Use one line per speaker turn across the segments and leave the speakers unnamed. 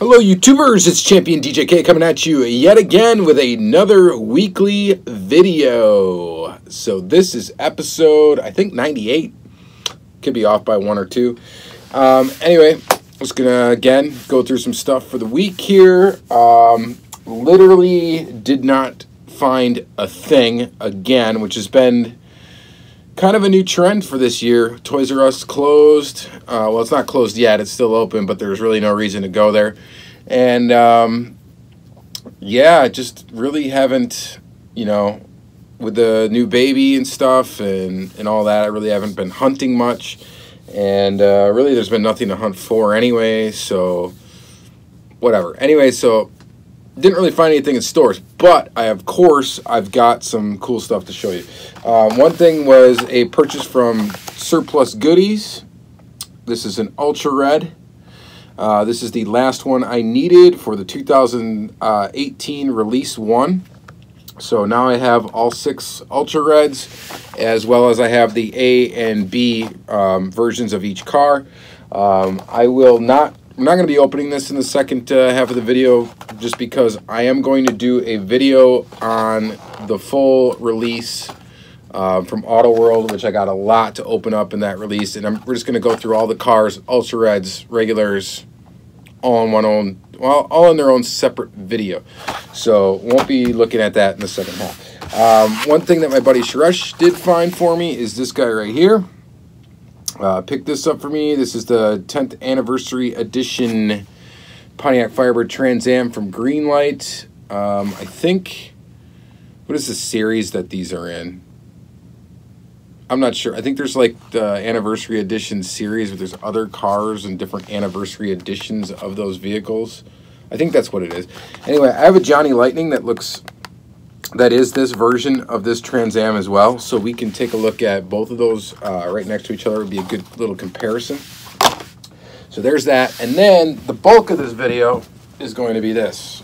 Hello YouTubers, it's Championdjk coming at you yet again with another weekly video. So this is episode, I think 98. Could be off by one or two. Anyway, just gonna again go through some stuff for the week here. Literally did not find a thing again, which has been kind of a new trend for this year. Toys R Us closed. Well, it's not closed yet. It's still open, but there's really no reason to go there. And, yeah, just really haven't, you know, with the new baby and stuff and all that, I really haven't been hunting much. And really there's been nothing to hunt for anyway, so whatever. Anyway, so didn't really find anything in stores, but of course I've got some cool stuff to show you. One thing was a purchase from Surplus Goodies. This is an Ultra Red. This is the last one I needed for the 2018 release one. So now I have all 6 Ultra Reds, as well as I have the A and B versions of each car. I'm not going to be opening this in the second half of the video, just because I am going to do a video on the full release from Auto World, which I got a lot to open up in that release, and we're just going to go through all the cars, Ultra Reds, regulars, all in their own separate video. So won't be looking at that in the second half. One thing that my buddy Suresh did find for me is this guy right here. Picked this up for me. This is the 10th anniversary edition Pontiac Firebird Trans Am from Greenlight. I think, what is the series that these are in? I'm not sure. I think there's like the anniversary edition series where there's other cars and different anniversary editions of those vehicles. I think that's what it is. Anyway, I have a Johnny Lightning that is this version of this Trans Am as well, so we can take a look at both of those right next to each other. It would be a good little comparison. So there's that, and then the bulk of this video is going to be this.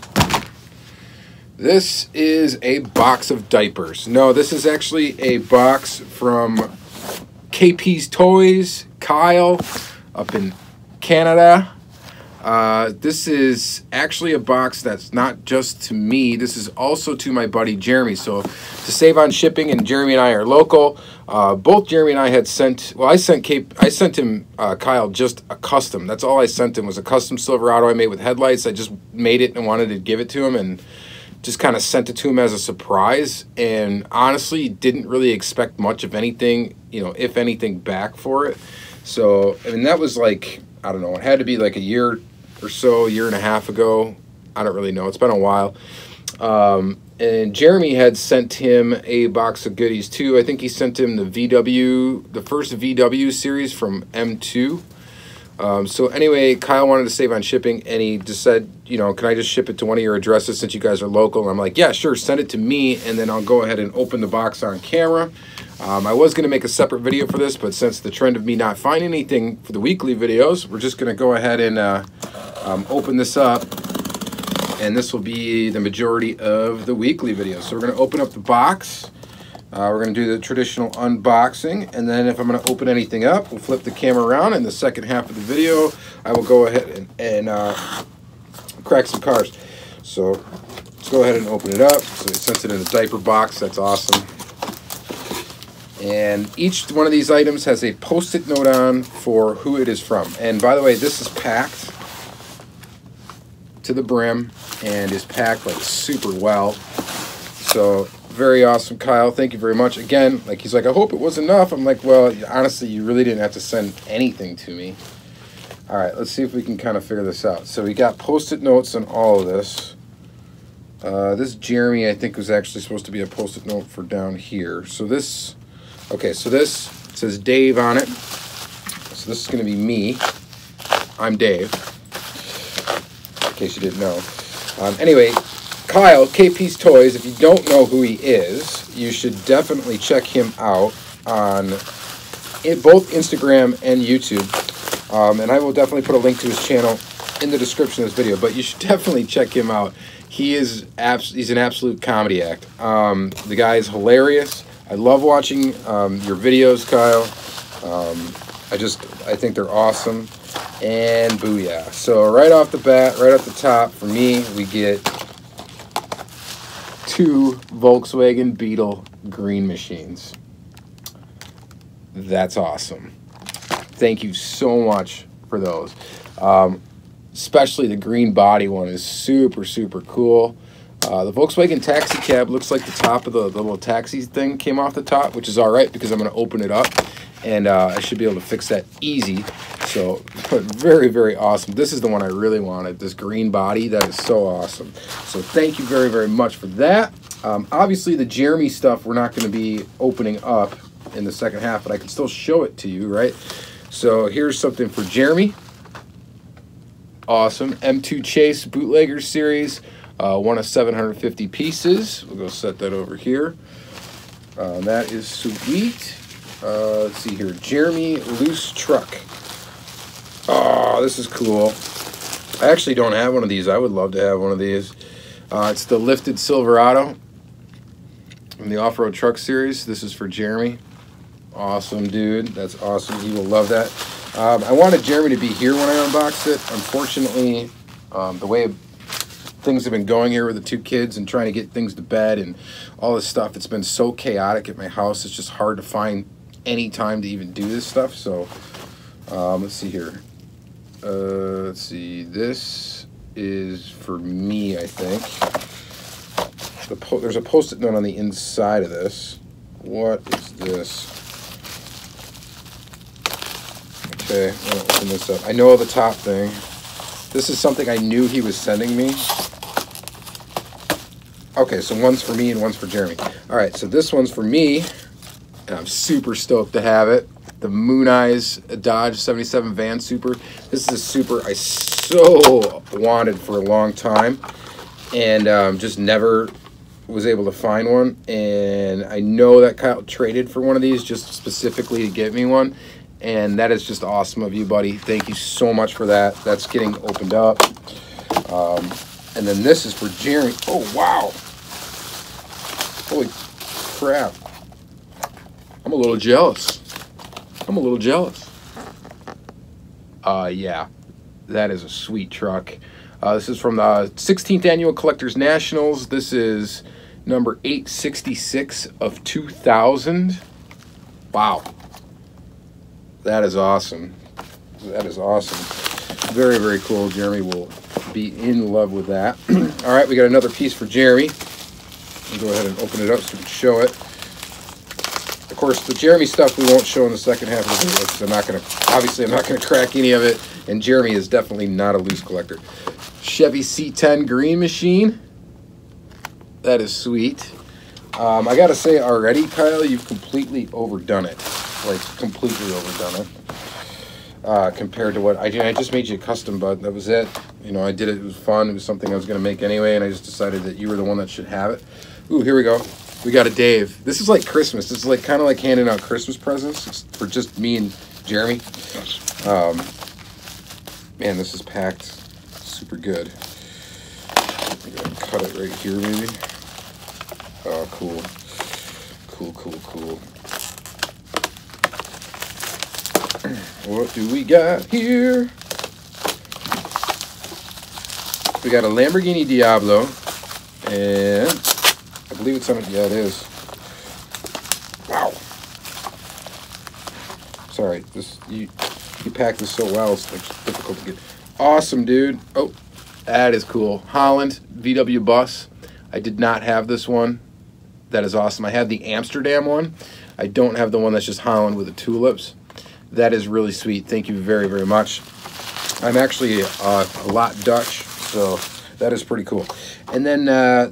This is a box of diapers. No, this is actually a box from KPs Toys, Kyle, up in Canada. This is actually a box that's not just to me. This is also to my buddy Jeremy. So to save on shipping, and Jeremy and I are local. Both Jeremy and I had sent. Well, I sent him Kyle just a custom. That's all I sent him, was a custom Silverado I made with headlights. I just made it and wanted to give it to him, and just kind of sent it to him as a surprise. And honestly, didn't really expect much of anything, you know, if anything, back for it. So I mean, that was like, I don't know, it had to be like a year or so, a year and a half ago. I don't really know. It's been a while. And Jeremy had sent him a box of goodies too. I think he sent him the first VW series from M2. So anyway, Kyle wanted to save on shipping, and he just said, you know, can I just ship it to one of your addresses since you guys are local? And I'm like, yeah, sure, send it to me, and then I'll go ahead and open the box on camera. I was going to make a separate video for this, but since the trend of me not finding anything for the weekly videos, we're just going to go ahead and open this up, and this will be the majority of the weekly videos. So we're going to open up the box. We're going to do the traditional unboxing, and then if I'm going to open anything up, we'll flip the camera around. In the second half of the video, I will go ahead and crack some cars. So let's go ahead and open it up. So it sent it in a diaper box. That's awesome. And each one of these items has a post-it note on for who it is from. And by the way, this is packed to the brim and is packed like super well. So very awesome, Kyle. Thank you very much. Again, like, he's like, I hope it was enough. I'm like, well, honestly, you really didn't have to send anything to me. All right, let's see if we can kind of figure this out. So we got post-it notes on all of this. This Jeremy, I think, was actually supposed to be a post-it note for down here. So this, okay, so this says Dave on it. So this is going to be me. I'm Dave, in case you didn't know. Anyway, Kyle, KPs Toys, if you don't know who he is, you should definitely check him out on both Instagram and YouTube. And I will definitely put a link to his channel in the description of this video, but you should definitely check him out. He's an absolute comedy act. The guy is hilarious. I love watching your videos, Kyle. I think they're awesome. And booyah. So right off the bat, right off the top, for me, we get 2 Volkswagen Beetle green machines. That's awesome. Thank you so much for those. Especially the green body one is super, super cool. The Volkswagen taxi cab looks like the top of the little taxi thing came off the top, which is all right because I'm going to open it up, and I should be able to fix that easy. So, but very, very awesome. This is the one I really wanted, this green body. That is so awesome. So thank you very, very much for that. Obviously, the Jeremy stuff we're not going to be opening up in the second half, but I can still show it to you, right? So here's something for Jeremy. Awesome. M2 Chase Bootlegger Series. 1 of 750 pieces. We'll go set that over here. That is sweet. Let's see here. Jeremy Loose Truck. Oh, this is cool. I actually don't have one of these. I would love to have one of these. It's the Lifted Silverado from the Off-Road Truck Series. This is for Jeremy. Awesome, dude. That's awesome. He will love that. I wanted Jeremy to be here when I unboxed it. Unfortunately, the way things have been going here with the 2 kids and trying to get things to bed and all this stuff, it's been so chaotic at my house. It's just hard to find any time to even do this stuff. So let's see here. Let's see. This is for me, I think. There's a post-it note on the inside of this. What is this? Okay, I'm gonna open this up. I know the top thing. This is something I knew he was sending me. Okay, so one's for me and one's for Jeremy. All right, so this one's for me, and I'm super stoked to have it. The Moon Eyes Dodge 77 Van Super. This is a Super I so wanted for a long time, and just never was able to find one. And I know that Kyle traded for one of these just specifically to get me one, and that is just awesome of you, buddy. Thank you so much for that. That's getting opened up. And then this is for Jeremy. Oh, wow. Holy crap. I'm a little jealous. I'm a little jealous. Yeah, that is a sweet truck. This is from the 16th Annual Collectors Nationals. This is number 866 of 2000. Wow. That is awesome. That is awesome. Very, very cool. Jeremy will be in love with that. All right, we got another piece for Jeremy. I'll go ahead and open it up so we can show it. Of course, the Jeremy stuff we won't show in the second half of the video because I'm not going to, obviously I'm not going to crack any of it, and Jeremy is definitely not a loose collector. Chevy C10 green machine. That is sweet. I got to say already, Kyle, you've completely overdone it. Like, completely overdone it. Compared to what, I just made you a custom, but that was it. You know, I did it, it was fun, it was something I was going to make anyway, and I just decided that you were the one that should have it. Ooh, here we go. We got a Dave. This is like Christmas. This is like kind of like handing out Christmas presents for just me and Jeremy. Man, this is packed super good. I'm gonna cut it right here, maybe. Oh, cool. Cool, cool, cool. What do we got here? We got a Lamborghini Diablo, and I believe it's on it. Yeah, it is. Wow. Sorry, this you packed this so well. It's like difficult to get. Awesome, dude. Oh, that is cool. Holland VW bus. I did not have this one. That is awesome. I had the Amsterdam one. I don't have the one that's just Holland with the tulips. That is really sweet. Thank you very, very much. I'm actually a lot Dutch, so that is pretty cool. And then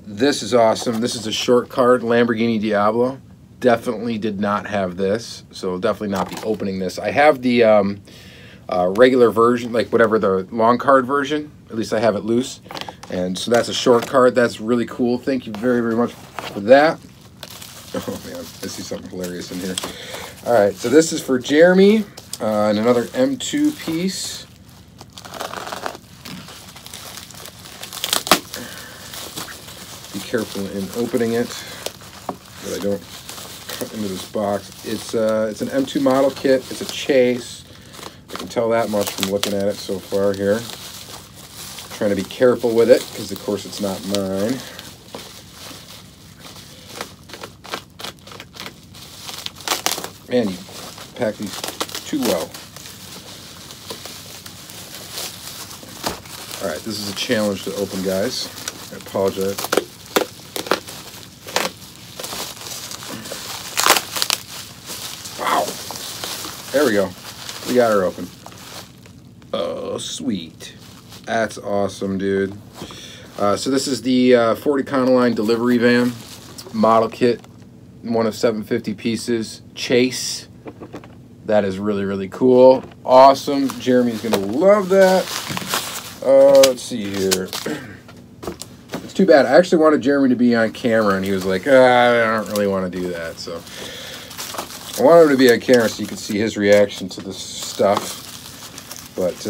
this is awesome. This is a short card Lamborghini Diablo. Definitely did not have this, so definitely not be opening this. I have the regular version, like whatever the long card version. At least I have it loose. And so that's a short card. That's really cool. Thank you very, very much for that. Oh, man. I see something hilarious in here. All right, so this is for Jeremy. And another M2 piece. Be careful in opening it, that I don't cut into this box. It's an M2 model kit. It's a Chase. I can tell that much from looking at it so far here. Trying to be careful with it, because of course it's not mine. Man, you pack these too well. Alright, this is a challenge to open, guys. I apologize. Wow. There we go. We got her open. Oh, sweet. That's awesome, dude. So this is the 40 Econoline delivery van. Model kit. One of 750 pieces. Chase. That is really, really cool. Awesome. Jeremy's going to love that. Let's see here. It's too bad. I actually wanted Jeremy to be on camera, and he was like, I don't really want to do that. So I wanted him to be on camera so you could see his reaction to this stuff. But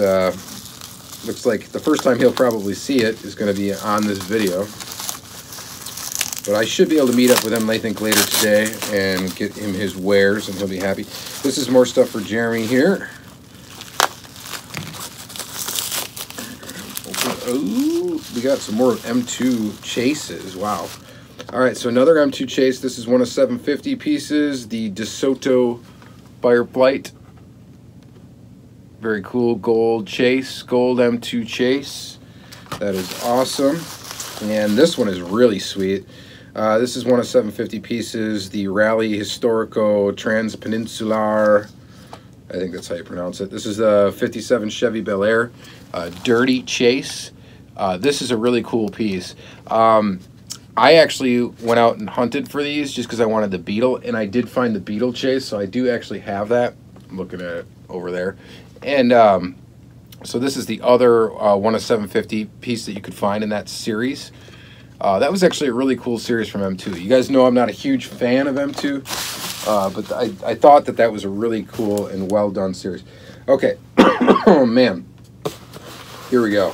looks like the first time he'll probably see it is going to be on this video. But I should be able to meet up with him, I think, later today and get him his wares, and he'll be happy. This is more stuff for Jeremy here. Oh, we got some more M2 chases. Wow. All right, so another M2 chase. This is one of 750 pieces. The DeSoto Fireflight. Very cool gold chase, gold M2 chase. That is awesome. And this one is really sweet. This is one of 750 pieces. The Rally Historico Transpeninsular. I think that's how you pronounce it. This is a 57 Chevy Bel Air Dirty Chase. This is a really cool piece. I actually went out and hunted for these just because I wanted the Beetle, and I did find the Beetle Chase, so I do actually have that. I'm looking at it over there. And so this is the other one of 750 piece that you could find in that series. That was actually a really cool series from M2. You guys know I'm not a huge fan of M2, but I thought that was a really cool and well done series. Okay, oh man, here we go.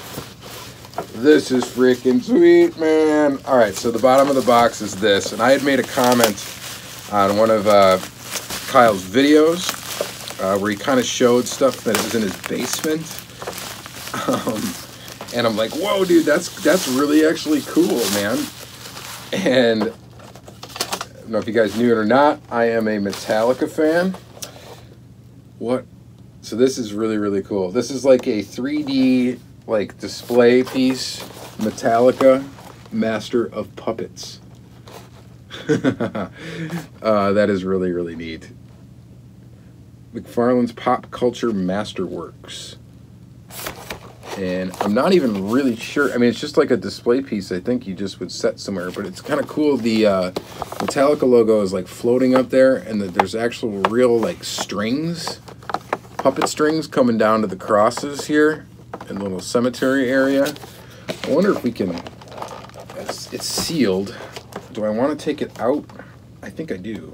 This is freaking sweet, man. All right, so the bottom of the box is this, and I had made a comment on one of Kyle's videos where he kind of showed stuff that was in his basement. And I'm like, whoa, dude, that's really actually cool, man. And I don't know if you guys knew it or not, I am a Metallica fan. What? So this is really, really cool. This is like a 3D like display piece, Metallica, Master of Puppets. That is really, really neat. McFarlane's Pop Culture Masterworks. And I'm not even really sure. I mean, it's just like a display piece I think you just would set somewhere, but it's kind of cool. The Metallica logo is like floating up there, and there's actual real like strings, puppet strings coming down to the crosses here in the little cemetery area. I wonder if we can, it's sealed. Do I want to take it out? I think I do.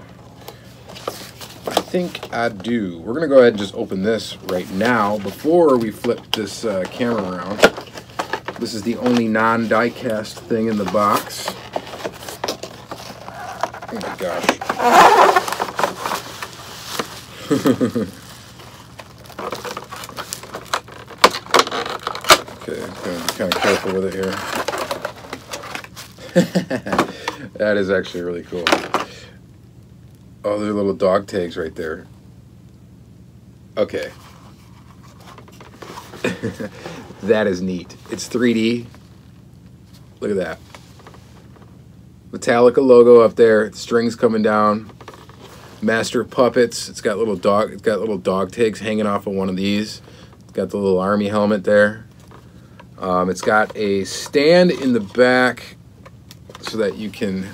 I think I do. We're going to go ahead and just open this right now before we flip this camera around. This is the only non-diecast thing in the box. Oh my gosh. Okay, I'm going to be kind of careful with it here. That is actually really cool. Oh, there are little dog tags right there. Okay. That is neat. It's 3D. Look at that. Metallica logo up there. Strings coming down. Master of Puppets. It's got little dog tags hanging off of one of these. It's got the little army helmet there. It's got a stand in the back so that you can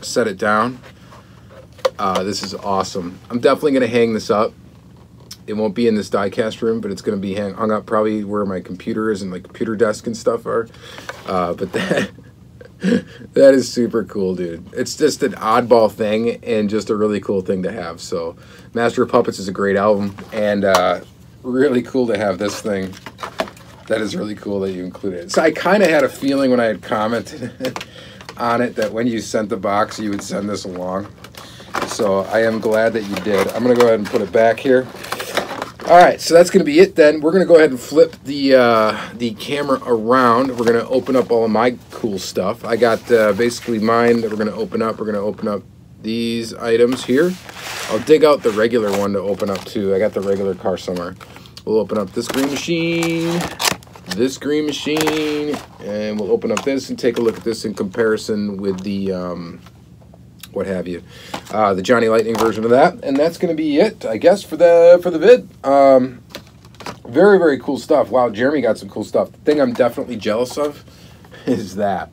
set it down. This is awesome. I'm definitely going to hang this up. It won't be in this diecast room, but it's going to be hung up probably where my computer is and my computer desk and stuff are. But that is super cool, dude. It's just an oddball thing and just a really cool thing to have. So Master of Puppets is a great album, and really cool to have this thing. That is really cool that you included it. So I kind of had a feeling when I had commented on it that when you sent the box, you would send this along. So I am glad that you did. I'm going to go ahead and put it back here. All right, so that's going to be it then. We're going to go ahead and flip the camera around. We're going to open up all of my cool stuff. I got basically mine that we're going to open up. We're going to open up these items here. I'll dig out the regular one to open up too. I got the regular car somewhere. We'll open up this green machine, and we'll open up this and take a look at this in comparison with the what have you, the Johnny Lightning version of that. And that's going to be it, I guess, for the vid. Very, very cool stuff. Wow, Jeremy got some cool stuff. The thing I'm definitely jealous of is that.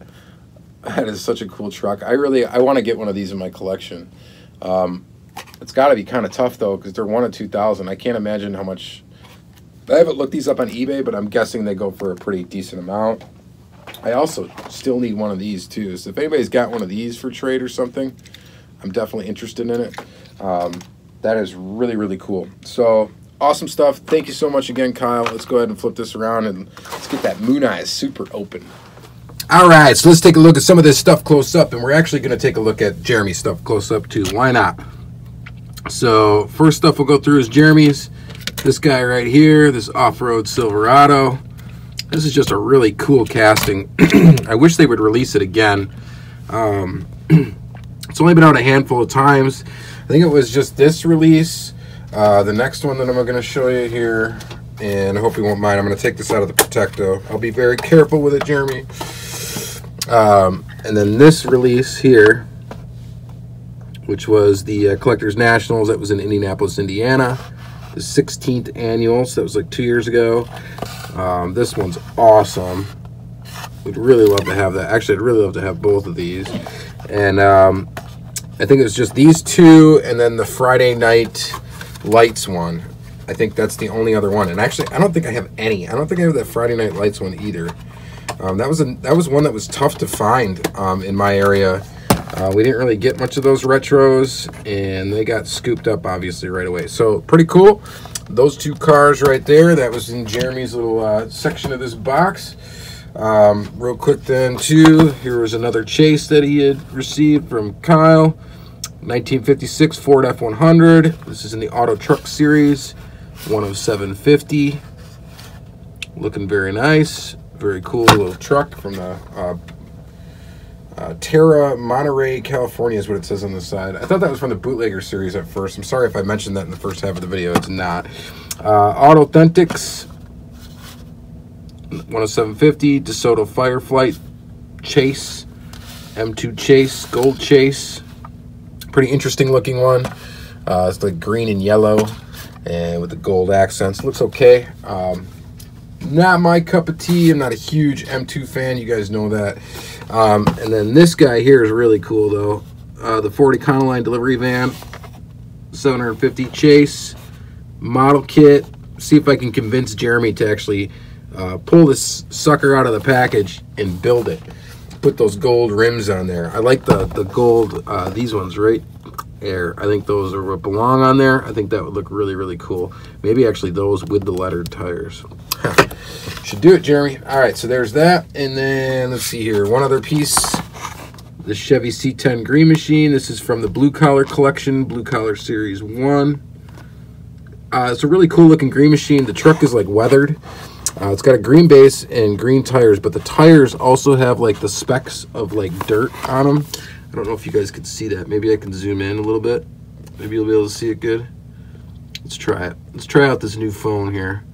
That is such a cool truck. I want to get one of these in my collection. It's got to be kind of tough, though, because they're 1 of 2,000. I can't imagine how much. I haven't looked these up on eBay, but I'm guessing they go for a pretty decent amount. I also still need one of these, too. So if anybody's got one of these for trade or something, I'm definitely interested in it. That is really, really cool. So, awesome stuff. Thank you so much again, Kyle. Let's go ahead and flip this around, and let's get that Moon Eyes super open. All right, so let's take a look at some of this stuff close up, and we're actually going to take a look at Jeremy's stuff close up, too. Why not? So, first stuff we'll go through is Jeremy's. This guy right here, this off-road Silverado. This is just a really cool casting. I wish they would release it again. It's only been out a handful of times. I think it was just this release. The next one that I'm going to show you here, and I hope you won't mind, I'm going to take this out of the Protecto. I'll be very careful with it, Jeremy. And then this release here, which was the Collectors Nationals. That was in Indianapolis, Indiana. The 16th annual, so that was like 2 years ago. This one's awesome. Would really love to have that. Actually, I'd really love to have both of these. And I think it was just these two, and then the Friday Night Lights one. I think that's the only other one. And actually, I don't think I have any. I don't think I have that Friday Night Lights one either. That was one that was tough to find in my area. We didn't really get much of those retros, and they got scooped up, obviously, right away. So, pretty cool. Those two cars right there, that was in Jeremy's little section of this box. Real quick then, too, here was another chase that he had received from Kyle. 1956 Ford F100. This is in the Auto Truck Series. 1 of 750. Looking very nice. Very cool little truck from the Terra, Monterey, California is what it says on the side. I thought that was from the Bootlegger series at first. I'm sorry if I mentioned that in the first half of the video. It's not. Authentics, 1 of 750. DeSoto Fireflight Chase, M2 Chase, Gold Chase. Pretty interesting looking one. It's like green and yellow, and with the gold accents. Looks okay. Not my cup of tea. I'm not a huge M2 fan. You guys know that. And then this guy here is really cool, though. The Ford Econoline delivery van, 750 Chase, model kit. See if I can convince Jeremy to actually pull this sucker out of the package and build it. Put those gold rims on there. I like the gold, these ones right there. I think those are what belong on there. I think that would look really, really cool. Maybe actually those with the lettered tires. Should do it, Jeremy. All right, so there's that. And then let's see here. One other piece. The Chevy C10 Green Machine. This is from the Blue Collar Collection, Blue Collar Series 1. It's a really cool looking green machine. The truck is like weathered. It's got a green base and green tires, but the tires also have like the specks of like dirt on them. I don't know if you guys can see that. Maybe I can zoom in a little bit. Maybe you'll be able to see it good. Let's try it. Let's try out this new phone here.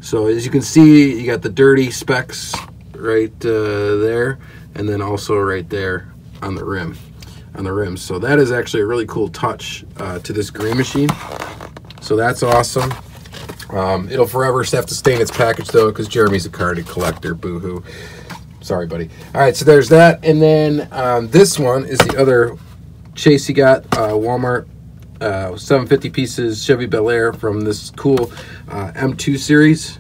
So as you can see, you got the dirty specks right there, and then also right there on the rim, So that is actually a really cool touch to this green machine. So that's awesome. It'll forever have to stay in its package though, because Jeremy's a carded collector. Boo-hoo. Sorry, buddy. All right, so there's that, and then this one is the other chase he got. Walmart. 750 pieces Chevy Bel Air from this cool M2 series.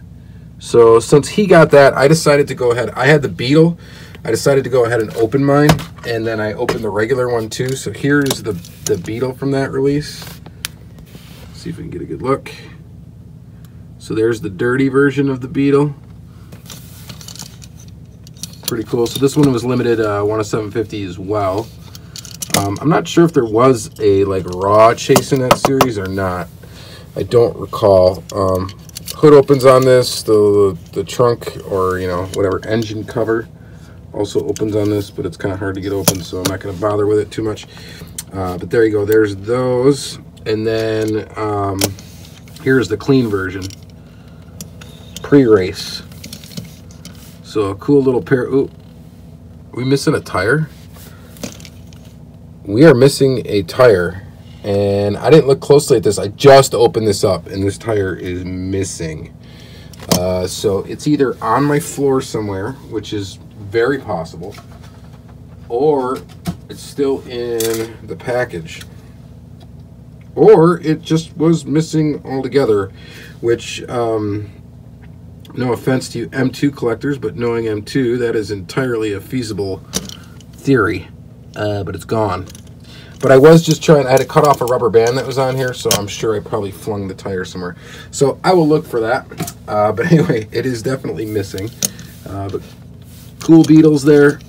So since he got that, I decided to go ahead. I had the Beetle. I decided to go ahead and open mine, and then I opened the regular one too. So here's the Beetle from that release. Let's see if we can get a good look. So there's the dirty version of the Beetle. Pretty cool. So this one was limited 1 of 750 as well. I'm not sure if there was a like raw chase in that series or not. I don't recall. Hood opens on this. The trunk, or whatever, engine cover also opens on this, but it's kind of hard to get open, so I'm not going to bother with it too much. But there you go. There's those. And then here's the clean version. Pre-race. So a cool little pair. Ooh, are we missing a tire? We are missing a tire. And I didn't look closely at this. I just opened this up, and this tire is missing. So it's either on my floor somewhere, which is very possible, or it's still in the package, or it just was missing altogether, which, no offense to you M2 collectors, but knowing M2, that is entirely a feasible theory, but it's gone. But I was just trying, I had to cut off a rubber band that was on here, so I'm sure I probably flung the tire somewhere. So I will look for that. But anyway, it is definitely missing. But cool Beetles there.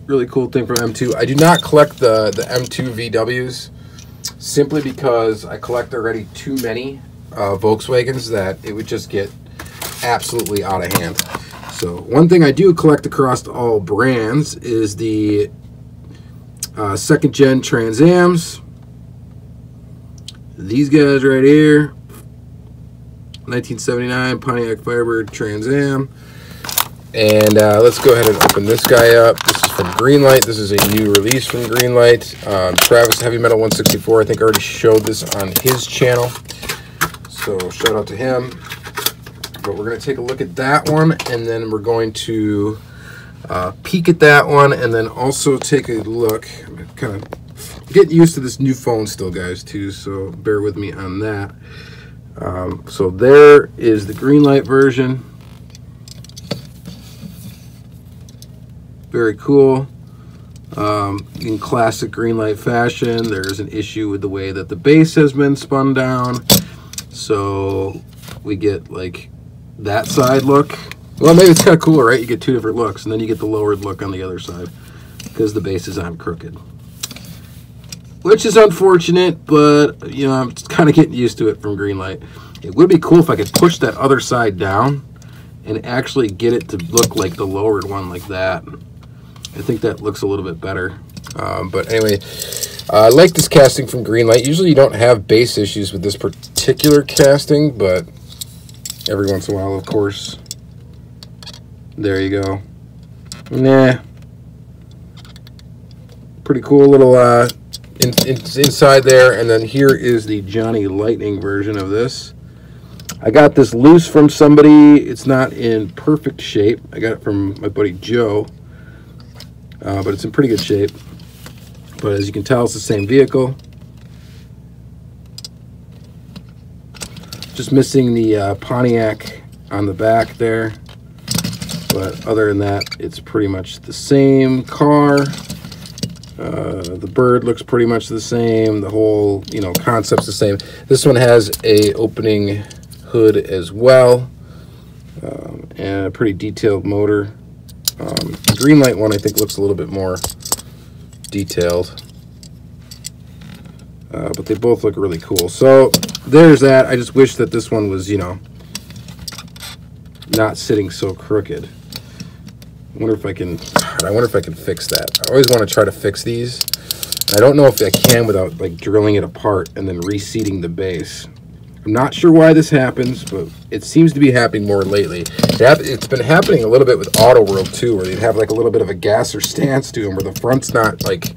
Really cool thing from M2. I do not collect the M2 VWs, simply because I collect already too many Volkswagens that it would just get absolutely out of hand. So one thing I do collect across all brands is the second gen Trans Ams. These guys right here, 1979 Pontiac Firebird Trans Am. And let's go ahead and open this guy up. This is from Greenlight. This is a new release from Greenlight. Travis Heavy Metal 164, I think, already showed this on his channel, so shout out to him. But we're going to take a look at that one, and then we're going to peek at that one, and then also take a look. I'm kind of getting used to this new phone still, guys, too, so bear with me on that. So there is the Greenlight version. Very cool. In classic Greenlight fashion, there's an issue with the way that the base has been spun down, so we get like that side look. Well, maybe it's kind of cooler, right? You get two different looks, and then you get the lowered look on the other side because the base is on crooked, which is unfortunate, but I'm kind of getting used to it from Greenlight. It would be cool if I could push that other side down and actually get it to look like the lowered one, like that. I think that looks a little bit better. But anyway, I like this casting from Greenlight. Usually you don't have base issues with this particular casting, but every once in a while, of course. There you go. Nah. Pretty cool little inside there. And then here is the Johnny Lightning version of this. I got this loose from somebody. It's not in perfect shape. I got it from my buddy Joe. But it's in pretty good shape. But as you can tell, it's the same vehicle. Just missing the Pontiac on the back there. But other than that, it's pretty much the same car. The bird looks pretty much the same. The whole, concept's the same. This one has a opening hood as well, and a pretty detailed motor. The Greenlight one, I think, looks a little bit more detailed, but they both look really cool. So there's that. I just wish that this one was, not sitting so crooked. I wonder if I can fix that. I always want to try to fix these. I don't know if I can without like drilling it apart and then reseating the base. I'm not sure why this happens, but it seems to be happening more lately. It's been happening a little bit with Auto World too, where they'd have like a little bit of a gasser stance to them, where the front's not like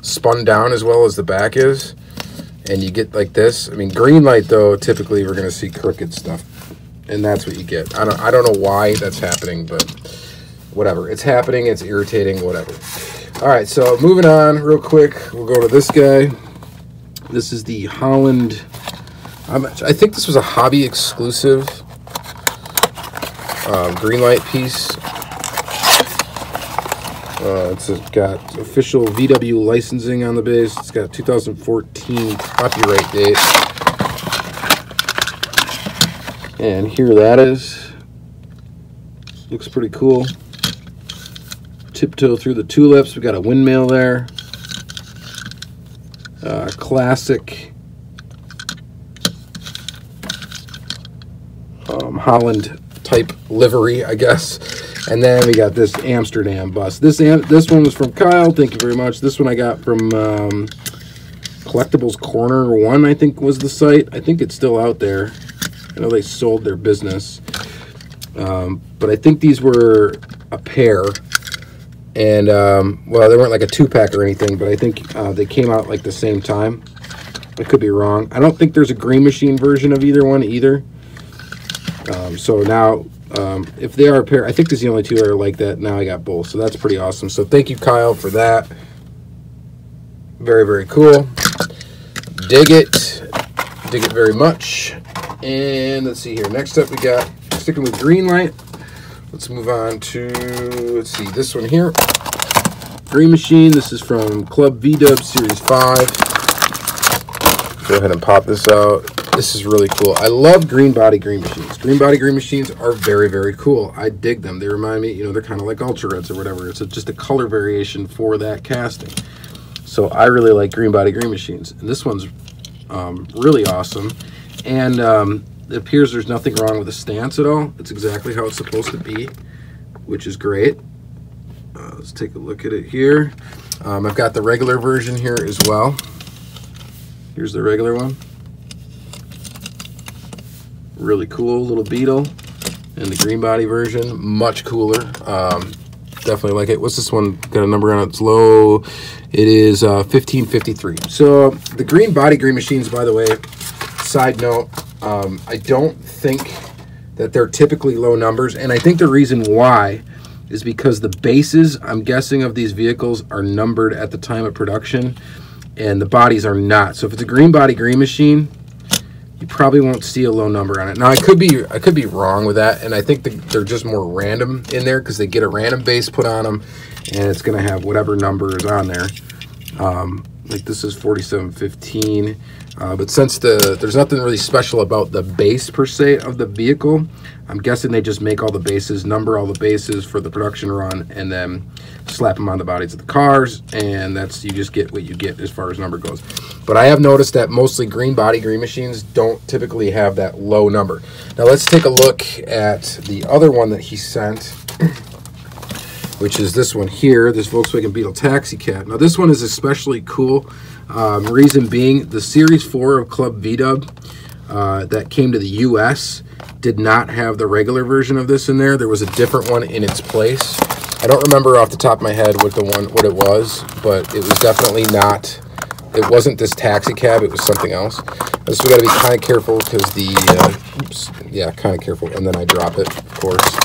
spun down as well as the back is, and you get like this. I mean, Greenlight though, typically we're going to see crooked stuff, and that's what you get. I don't know why that's happening, but whatever. It's happening. It's irritating. Whatever. All right, so moving on real quick, we'll go to this guy. This is the Holland. I think this was a hobby exclusive Greenlight piece. It's got official VW licensing on the base. It's got 2014 copyright date. And here that is. Looks pretty cool. Tiptoe through the tulips. We got a windmill there. Holland type livery, I guess. And then we got this Amsterdam bus. This one was from Kyle. Thank you very much. This one I got from Collectibles Corner 1, I think was the site. I think it's still out there. I know they sold their business. But I think these were a pair. And, well, they weren't like a 2-pack or anything, but I think they came out like the same time. I could be wrong. I don't think there's a Green Machine version of either one either. So now, if they are a pair, I think there's the only 2 that are like that. Now I got both, so that's pretty awesome. So thank you, Kyle, for that. Very, very cool. Dig it very much. And let's see here. Next up, we got, sticking with Greenlight. Let's move on to, let's see, this one here. Green Machine. This is from Club Bdub Series 5. Go ahead and pop this out. This is really cool. I love green body green machines. Green body green machines are very, very cool. I dig them. They remind me, you know, they're kind of like Ultra Reds or whatever. It's just a color variation for that casting. So I really like green body green machines. And this one's really awesome. And it appears there's nothing wrong with the stance at all. It's exactly how it's supposed to be, which is great. Let's take a look at it here. I've got the regular version here as well. Here's the regular one. Really cool little Beetle. And the green body version, much cooler. Definitely like it. What's this one? Got a number on it. It's low. It is 1553. So the green body green machines, by the way, side note, I don't think that they're typically low numbers. And I think the reason why is because the bases, I'm guessing, of these vehicles are numbered at the time of production. And the bodies are not. So if it's a green body green machine, you probably won't see a low number on it. Now I could be wrong with that, and I think they're just more random in there because they get a random base put on them, and it's going to have whatever number is on there. Like this is 4715, but since there's nothing really special about the base per se of the vehicle, I'm guessing they just make all the bases, number all the bases for the production run, and then slap them on the bodies of the cars, and that's, you just get what you get as far as number goes. But I have noticed that mostly green body green machines don't typically have that low number. Now let's take a look at the other one that he sent, which is this one here, this Volkswagen Beetle Taxi Cab. Now this one is especially cool. Reason being, the Series 4 of Club Bdub that came to the US did not have the regular version of this in there. There was a different one in its place. I don't remember off the top of my head what it was, but it was definitely not, it wasn't this taxi cab, it was something else. So we got to be kind of careful because the, oops, yeah, kind of careful, and then I drop it, of course.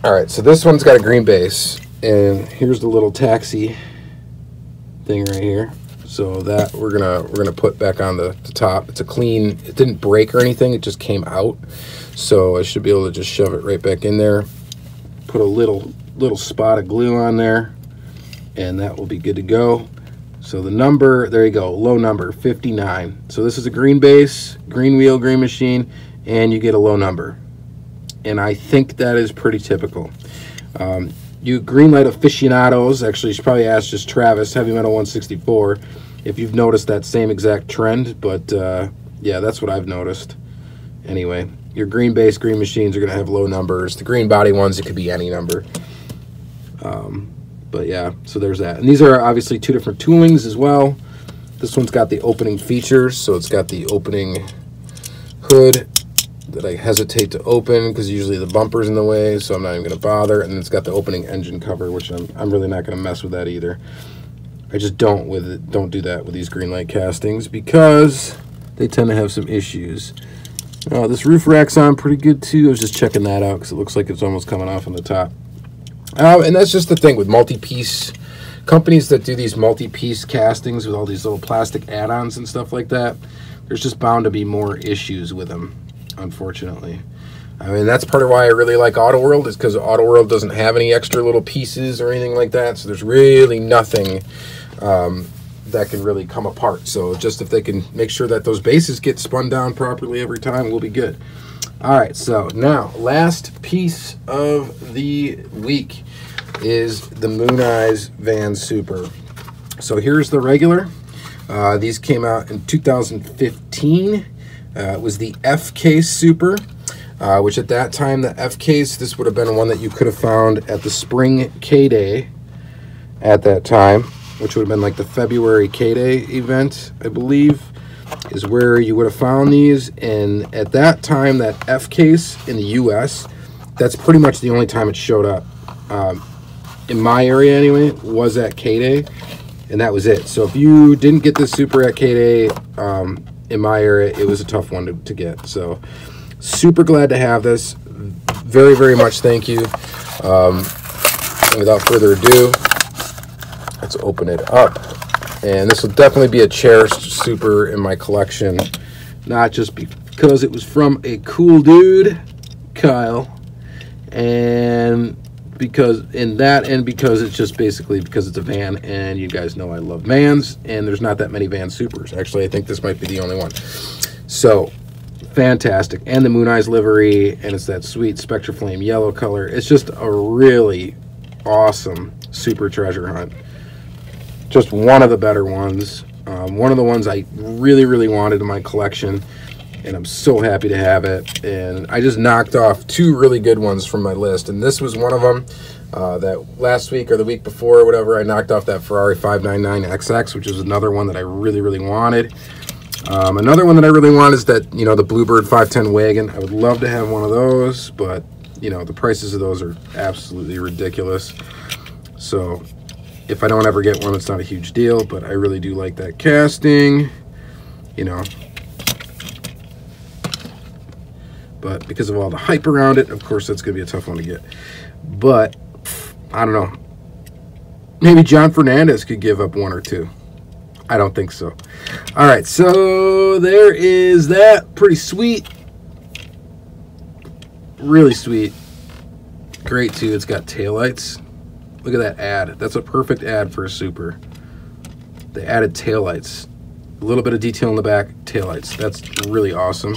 All right, so this one's got a green base, and here's the little taxi thing right here. So that we're gonna put back on the top. It's a clean, it didn't break or anything, it just came out. So I should be able to just shove it right back in there. Put a little spot of glue on there, and that will be good to go. So the number, there you go, low number, 59. So this is a green base, green wheel, green machine, and you get a low number. And I think that is pretty typical. You Greenlight aficionados, actually, you should probably ask just Travis, Heavy Metal 164, if you've noticed that same exact trend, but yeah, that's what I've noticed. Anyway, your green base, green machines are going to have low numbers. The green body ones, it could be any number. But yeah, so there's that. And these are obviously two different toolings as well. This one's got the opening features, so it's got the opening hood that I hesitate to open because usually the bumper's in the way, so I'm not even going to bother. And it's got the opening engine cover, which I'm really not going to mess with that either. I just don't do that with these Greenlight castings because they tend to have some issues. This roof rack's on pretty good too. I was just checking that out because it looks like it's almost coming off on the top. And that's just the thing with multi-piece companies that do these multi-piece castings with all these little plastic add-ons and stuff like that. There's just bound to be more issues with them, unfortunately. I mean, that's part of why I really like Auto World, is because Auto World doesn't have any extra little pieces or anything like that, so there's really nothing that can really come apart. So just if they can make sure that those bases get spun down properly every time, we'll be good. All right, so now last piece of the week is the Moon Eyes Van Super. So here's the regular. These came out in 2015. It was the F case Super, which at that time, the F case, this would have been one that you could have found at the Spring K-Day at that time, which would have been like the February K-Day event, I believe, is where you would have found these. And at that time, that F case in the US, that's pretty much the only time it showed up. In my area anyway, was at K-Day, and that was it. So if you didn't get this Super at K-Day, in my area, it was a tough one to get. So super glad to have this. Very, very much thank you. And without further ado, let's open it up. And this will definitely be a cherished Super in my collection, not just because it was from a cool dude, Kyle, and because it's just basically because it's a van, and you guys know I love vans, and there's not that many van Supers. Actually, I think this might be the only one. So fantastic. And the Moon Eyes livery, and it's that sweet Spectra Flame yellow color. It's just a really awesome Super treasure hunt. Just one of the better ones. One of the ones I really, really wanted in my collection, and I'm so happy to have it. And I just knocked off two really good ones from my list, and this was one of them. That last week or the week before or whatever, I knocked off that Ferrari 599XX, which is another one that I really, really wanted. Another one that I really want is that, you know, the Bluebird 510 wagon. I would love to have one of those, but, you know, the prices of those are absolutely ridiculous. So if I don't ever get one, it's not a huge deal, but I really do like that casting, you know. But because of all the hype around it, of course, that's going to be a tough one to get. But, I don't know. Maybe John Fernandez could give up one or two. I don't think so. All right, so there is that. Pretty sweet. Really sweet. Great, too. It's got taillights. Look at that ad. That's a perfect ad for a Super. They added taillights. A little bit of detail in the back, taillights. That's really awesome.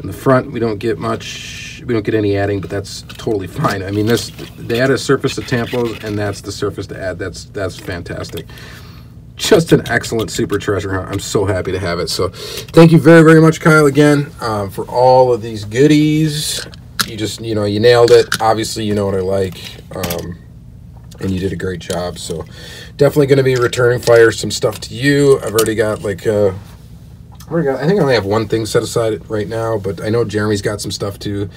In the front, we don't get much. We don't get any adding, but that's totally fine. I mean, they added a surface to tampos, and that's the surface to add. That's fantastic. Just an excellent Super treasure hunt. I'm so happy to have it. So thank you very, very much, Kyle, again, for all of these goodies. You just, you know, you nailed it. Obviously, you know what I like. And you did a great job. So definitely going to be returning fire some stuff to you. I've already got like I think I only have one thing set aside right now, but I know Jeremy's got some stuff too.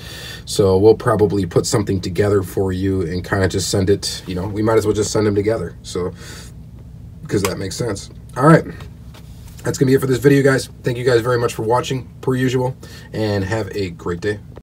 So we'll probably put something together for you and kind of just send it, you know, we might as well just send them together. So, because that makes sense. All right. That's going to be it for this video, guys. Thank you guys very much for watching, per usual, and have a great day.